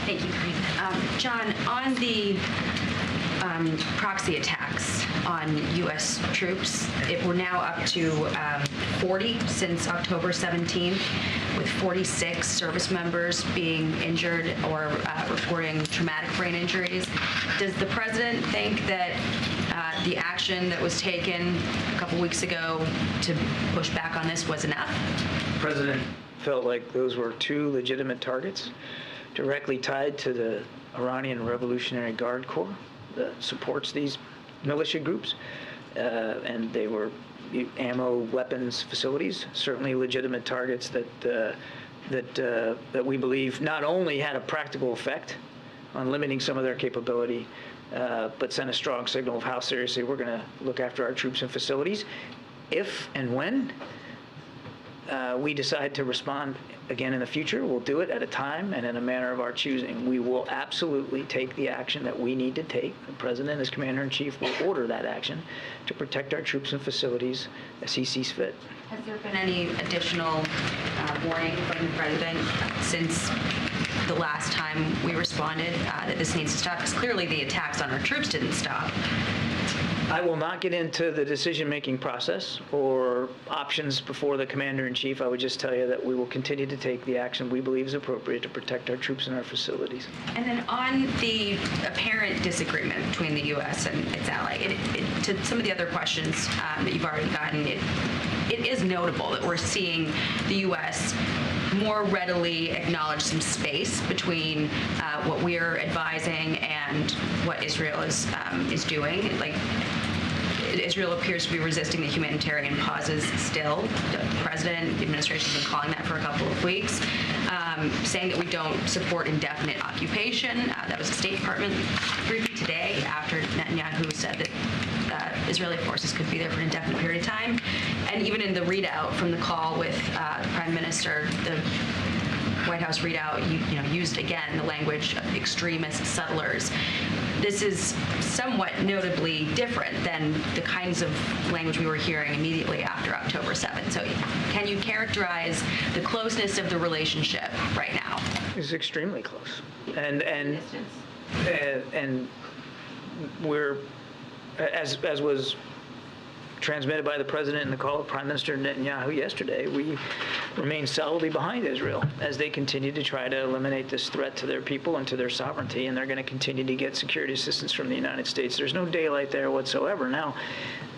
Thank you, Karine. John, on the proxy attacks on U.S. troops, we're now up to 40 since October 17th, with 46 service members being injured or reporting traumatic brain injuries. Does the president think that the action that was taken a couple weeks ago to push back on this was enough? The president felt like those were two legitimate targets directly tied to the Iranian Revolutionary Guard Corps that supports these militia groups, and they were ammo, weapons facilities, certainly legitimate targets that we believe not only had a practical effect on limiting some of their capability, but sent a strong signal of how seriously we're going to look after our troops and facilities. If and when we decide to respond again in the future, we'll do it at a time and in a manner of our choosing. We will absolutely take the action that we need to take. The president, as commander-in-chief, will order that action to protect our troops and facilities as he sees fit. Has there been any additional warning from the president since the last time we responded that this needs to stop? Because clearly the attacks on our troops didn't stop. I will not get into the decision-making process or options before the commander-in-chief. I would just tell you that we will continue to take the action we believe is appropriate to protect our troops and our facilities. And then on the apparent disagreement between the U.S. and its ally, to some of the other questions that you've already gotten, it is notable that we're seeing the U.S. more readily acknowledge some space between what we're advising and what Israel is doing. Israel appears to be resisting the humanitarian pauses still. The president, the administration has been calling that for a couple of weeks, saying that we don't support indefinite occupation. That was a State Department briefing today after Netanyahu said that Israeli forces could be there for an indefinite period of time. And even in the readout from the call with the Prime Minister, the White House readout used again the language of extremist settlers. This is somewhat notably different than the kinds of language we were hearing immediately after October 7th. So can you characterize the closeness of the relationship right now? It's extremely close. And we're, as was transmitted by the president in the call of Prime Minister Netanyahu yesterday, we remain solidly behind Israel as they continue to try to eliminate this threat to their people and to their sovereignty, and they're going to continue to get security assistance from the United States. There's no daylight there whatsoever. Now,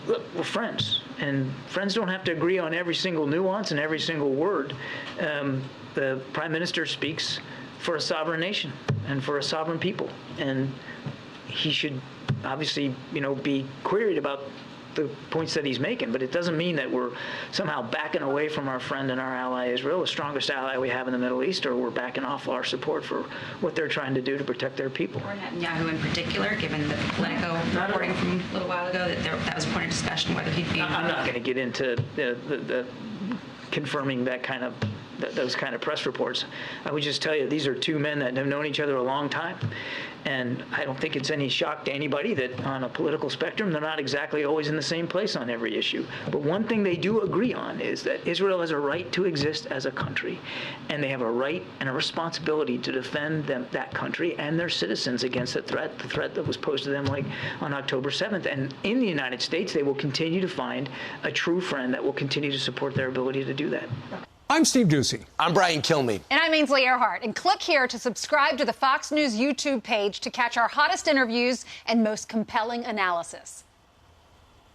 look, we're friends, and friends don't have to agree on every single nuance and every single word. The Prime Minister speaks for a sovereign nation and for a sovereign people, and he should obviously, be queried about the points that he's making, but it doesn't mean that we're somehow backing away from our friend and our ally Israel, the strongest ally we have in the Middle East, or we're backing off our support for what they're trying to do to protect their people. Or Netanyahu in particular, given the Politico reporting from a little while ago that was a point of discussion whether he'd be... I'm not going to get into the confirming those kind of press reports. I would just tell you, these are two men that have known each other a long time. And I don't think it's any shock to anybody that on a political spectrum, they're not exactly always in the same place on every issue. But one thing they do agree on is that Israel has a right to exist as a country, and they have a right and a responsibility to defend that country and their citizens against the threat that was posed to them like on October 7th. And in the United States, they will continue to find a true friend that will continue to support their ability to do that. I'm Steve Ducey. I'm Brian Kilmeade. And I'm Ainsley Earhart. And click here to subscribe to the Fox News YouTube page to catch our hottest interviews and most compelling analysis.